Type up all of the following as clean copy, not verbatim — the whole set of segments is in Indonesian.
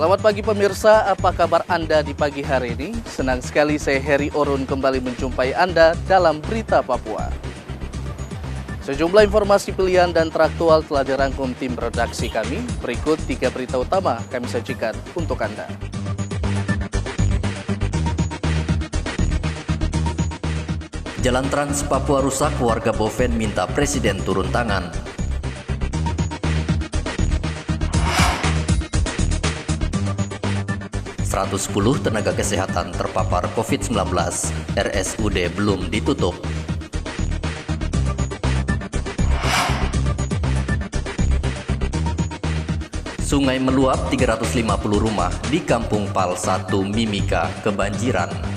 Selamat pagi pemirsa, apa kabar Anda di pagi hari ini? Senang sekali saya Heri Orun kembali menjumpai Anda dalam Berita Papua. Sejumlah informasi pilihan dan teraktual telah dirangkum tim redaksi kami. Berikut 3 berita utama kami sajikan untuk Anda. Jalan Trans Papua rusak, warga Boven minta Presiden turun tangan. ...110 tenaga kesehatan terpapar COVID-19, RSUD belum ditutup. Sungai meluap 350 rumah di Kampung Pal 1 Mimika kebanjiran.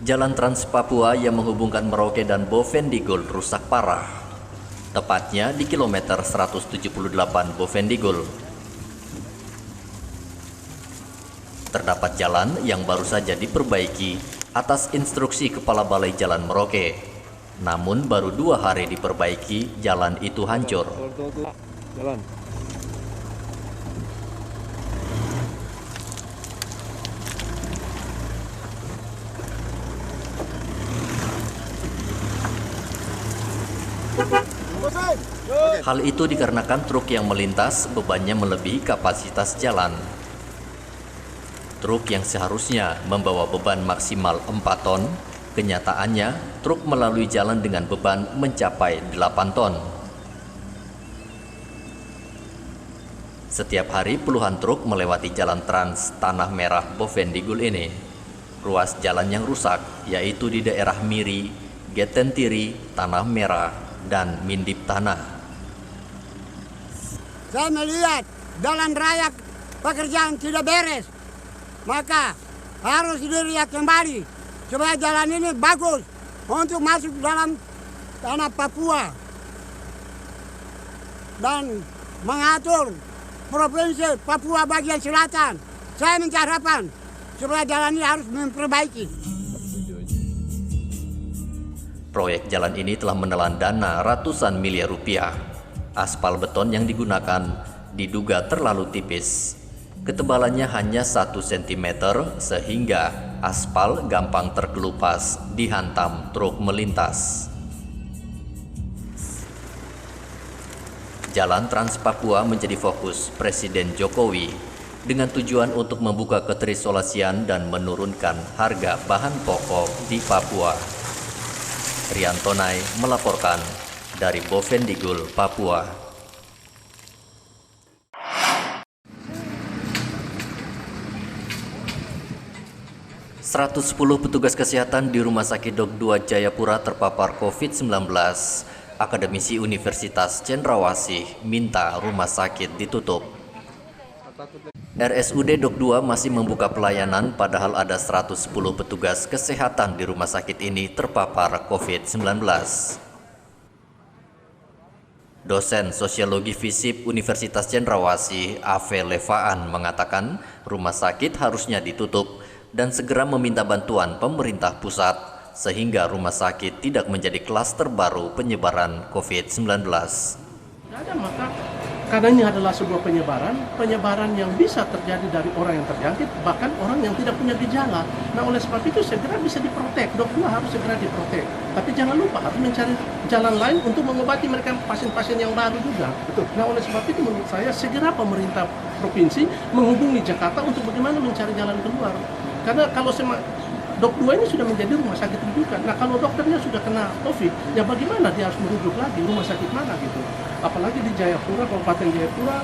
Jalan Trans Papua yang menghubungkan Merauke dan Bovendigul rusak parah. Tepatnya di kilometer 178 Bovendigul. Terdapat jalan yang baru saja diperbaiki atas instruksi Kepala Balai Jalan Merauke. Namun baru 2 hari diperbaiki, jalan itu hancur. Hal itu dikarenakan truk yang melintas bebannya melebihi kapasitas jalan. Truk yang seharusnya membawa beban maksimal 4 ton, kenyataannya truk melalui jalan dengan beban mencapai 8 ton. Setiap hari puluhan truk melewati jalan trans Tanah Merah Bovendigul ini. Ruas jalan yang rusak yaitu di daerah Miri, Getentiri, Tanah Merah, dan Mindip Tanah. Saya melihat jalan raya pekerjaan tidak beres, maka harus dilihat kembali supaya jalan ini bagus untuk masuk dalam tanah Papua dan mengatur provinsi Papua bagian selatan. Saya minta harapan supaya jalan ini harus memperbaiki. Proyek jalan ini telah menelan dana ratusan miliar rupiah. Aspal beton yang digunakan diduga terlalu tipis. Ketebalannya hanya 1 cm sehingga aspal gampang terkelupas dihantam truk melintas. Jalan Trans Papua menjadi fokus Presiden Jokowi dengan tujuan untuk membuka keterisolasian dan menurunkan harga bahan pokok di Papua. Rian Tonai melaporkan dari Bovendigul, Papua. 110 petugas kesehatan di Rumah Sakit Dok 2 Jayapura terpapar COVID-19. Akademisi Universitas Cendrawasih minta rumah sakit ditutup. RSUD Dok 2 masih membuka pelayanan padahal ada 110 petugas kesehatan di rumah sakit ini terpapar COVID-19. Dosen Sosiologi FISIP Universitas Cendrawasih, Ave Levaan, mengatakan rumah sakit harusnya ditutup dan segera meminta bantuan pemerintah pusat sehingga rumah sakit tidak menjadi klaster baru penyebaran COVID-19. Maka karena ini adalah sebuah penyebaran yang bisa terjadi dari orang yang terjangkit, bahkan orang yang tidak punya gejala. Nah, oleh sebab itu segera bisa diprotek, Dok 2 harus segera diprotek. Tapi jangan lupa harus mencari jalan lain untuk mengobati mereka pasien-pasien yang baru juga. Betul. Nah, oleh sebab itu menurut saya segera pemerintah provinsi menghubungi Jakarta untuk bagaimana mencari jalan keluar. Karena kalau Dok 2 ini sudah menjadi rumah sakit rujukan. Nah, kalau dokternya sudah kena COVID, ya bagaimana dia harus merujuk lagi rumah sakit mana gitu. Apalagi di Jayapura, Kabupaten Jayapura,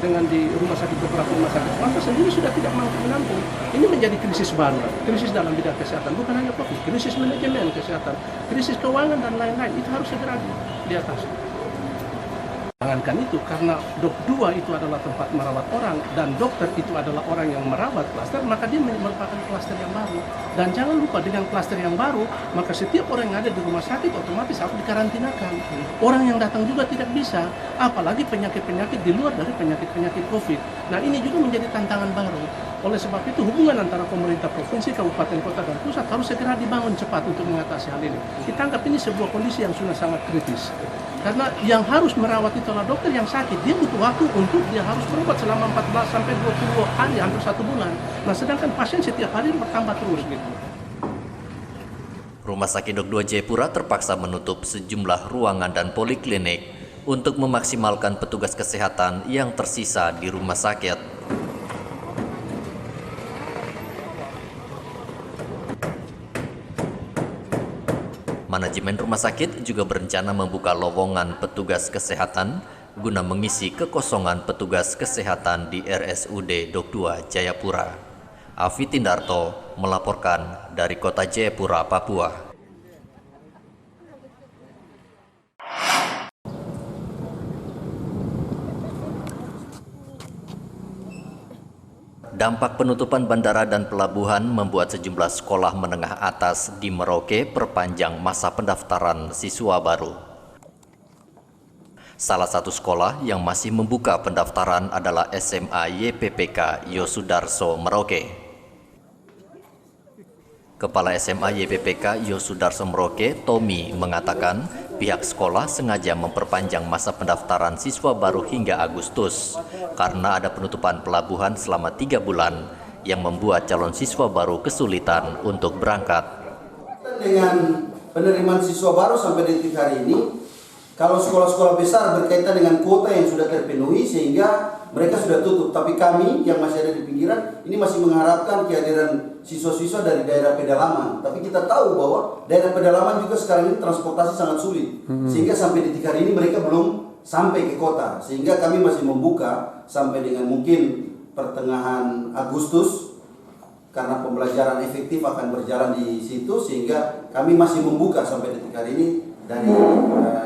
dengan di rumah sakit beberapa rumah sakit swasta sendiri sudah tidak mampu menampung. Ini menjadi krisis baru, krisis dalam bidang kesehatan, bukan hanya COVID, krisis manajemen kesehatan, krisis keuangan dan lain-lain. Itu harus segera diatasi. Jangankan itu, karena Dok 2 itu adalah tempat merawat orang dan dokter itu adalah orang yang merawat klaster, maka dia merupakan klaster yang baru. Dan jangan lupa dengan klaster yang baru, maka setiap orang yang ada di rumah sakit otomatis harus dikarantinakan. Orang yang datang juga tidak bisa, apalagi penyakit-penyakit di luar dari penyakit-penyakit COVID. Nah ini juga menjadi tantangan baru. Oleh sebab itu hubungan antara pemerintah provinsi, kabupaten, kota, dan pusat harus segera dibangun cepat untuk mengatasi hal ini. Kita anggap ini sebuah kondisi yang sudah sangat kritis. Karena yang harus merawat itu adalah dokter yang sakit. Dia butuh waktu untuk dia harus berobat selama 14 sampai 20 hari, hampir 1 bulan. Nah sedangkan pasien setiap hari bertambah terus gitu. Rumah Sakit Dok 2 Jayapura terpaksa menutup sejumlah ruangan dan poliklinik untuk memaksimalkan petugas kesehatan yang tersisa di rumah sakit. Manajemen rumah sakit juga berencana membuka lowongan petugas kesehatan guna mengisi kekosongan petugas kesehatan di RSUD Dok 2 Jayapura. Afi Tindarto melaporkan dari Kota Jayapura, Papua. Dampak penutupan bandara dan pelabuhan membuat sejumlah sekolah menengah atas di Merauke perpanjang masa pendaftaran siswa baru. Salah satu sekolah yang masih membuka pendaftaran adalah SMA YPPK Yosudarso Merauke. Kepala SMA YPPK Yosudarso Merauke, Tommy, mengatakan pihak sekolah sengaja memperpanjang masa pendaftaran siswa baru hingga Agustus karena ada penutupan pelabuhan selama 3 bulan yang membuat calon siswa baru kesulitan untuk berangkat. Dengan penerimaan siswa baru sampai detik hari ini, kalau sekolah-sekolah besar berkaitan dengan kuota yang sudah terpenuhi sehingga mereka sudah tutup. Tapi kami yang masih ada di pinggiran ini masih mengharapkan kehadiran siswa-siswa dari daerah pedalaman. Tapi kita tahu bahwa daerah pedalaman juga sekarang ini transportasi sangat sulit. Sehingga sampai detik hari ini mereka belum sampai ke kota. Sehingga kami masih membuka sampai dengan mungkin pertengahan Agustus karena pembelajaran efektif akan berjalan di situ, sehingga kami masih membuka sampai detik hari ini dari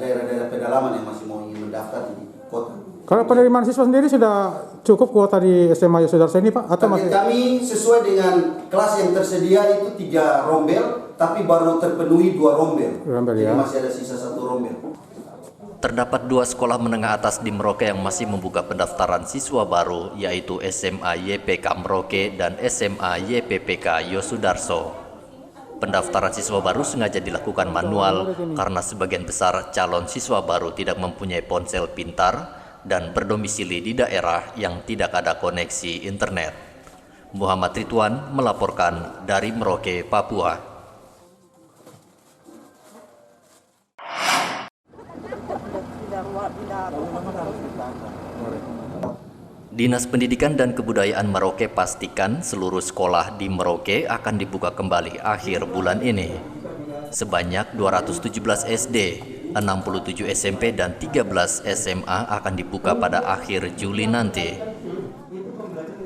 daerah-daerah pedalaman yang masih mau ingin mendaftar di kota. Kalau penerimaan siswa sendiri sudah cukup kuota di SMA Yosudarso ini, Pak? Atau masih? Kami sesuai dengan kelas yang tersedia itu 3 rombel, tapi baru terpenuhi 2 rombel. Jadi Ya. masih ada sisa 1 rombel. Terdapat 2 sekolah menengah atas di Merauke yang masih membuka pendaftaran siswa baru, yaitu SMA YPK Merauke dan SMA YPPK Yosudarso. Pendaftaran siswa baru sengaja dilakukan manual karena sebagian besar calon siswa baru tidak mempunyai ponsel pintar dan berdomisili di daerah yang tidak ada koneksi internet. Muhammad Ridwan melaporkan dari Merauke, Papua. Dinas Pendidikan dan Kebudayaan Merauke pastikan seluruh sekolah di Merauke akan dibuka kembali akhir bulan ini. Sebanyak 217 SD, 67 SMP, dan 13 SMA akan dibuka pada akhir Juli nanti.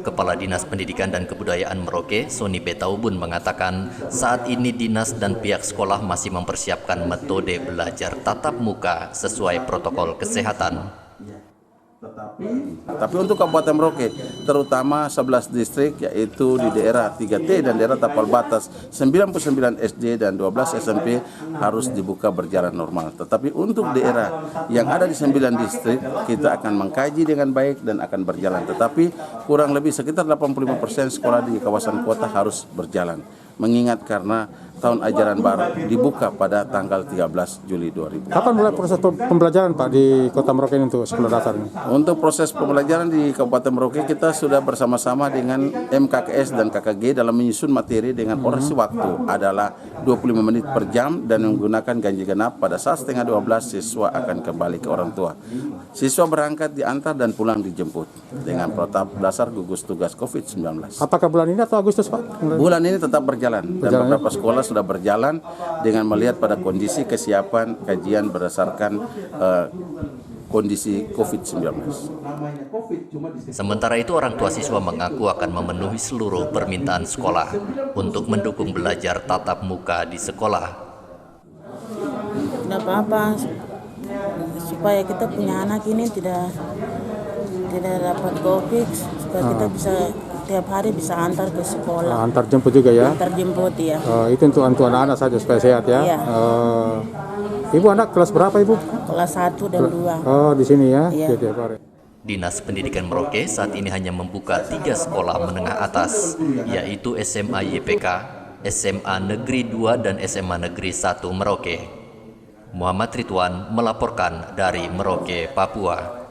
Kepala Dinas Pendidikan dan Kebudayaan Merauke, Sony Betaubun, mengatakan saat ini dinas dan pihak sekolah masih mempersiapkan metode belajar tatap muka sesuai protokol kesehatan. Tapi untuk Kabupaten Merauke, terutama 11 distrik, yaitu di daerah 3T dan daerah tapal batas, 99 SD dan 12 SMP harus dibuka berjalan normal. Tetapi untuk daerah yang ada di 9 distrik, kita akan mengkaji dengan baik dan akan berjalan. Tetapi kurang lebih sekitar 85% sekolah di kawasan kota harus berjalan. Mengingat karena tahun ajaran baru dibuka pada tanggal 13 Juli 2000. Kapan mulai proses pembelajaran, Pak, di Kota Merauke ini untuk sekolah dasar ini? Untuk proses pembelajaran di Kabupaten Merauke, kita sudah bersama-sama dengan MKKS dan KKG dalam menyusun materi dengan porsi waktu adalah 25 menit per jam dan menggunakan ganjil genap. Pada saat setengah 12 siswa akan kembali ke orang tua. Siswa berangkat diantar dan pulang dijemput dengan protap dasar gugus tugas COVID-19. Apakah bulan ini atau Agustus, Pak? Bulan ini tetap berjalan dan beberapa sekolah sudah berjalan dengan melihat pada kondisi kesiapan kajian berdasarkan kondisi COVID-19. Sementara itu, orang tua siswa mengaku akan memenuhi seluruh permintaan sekolah untuk mendukung belajar tatap muka di sekolah. Tidak apa-apa, supaya kita punya anak ini tidak dapat COVID, supaya kita bisa tiap hari bisa antar ke sekolah. Antar jemput juga ya? Antar jemput ya. Itu untuk anak-anak saja supaya sehat ya? Iya. Ibu anak kelas berapa, Ibu? Kelas 1 dan 2. Oh, di sini ya? Iya. Tiap hari. Dinas Pendidikan Merauke saat ini hanya membuka 3 sekolah menengah atas, yaitu SMA YPK, SMA Negeri 2, dan SMA Negeri 1 Merauke. Muhammad Ridwan melaporkan dari Merauke, Papua.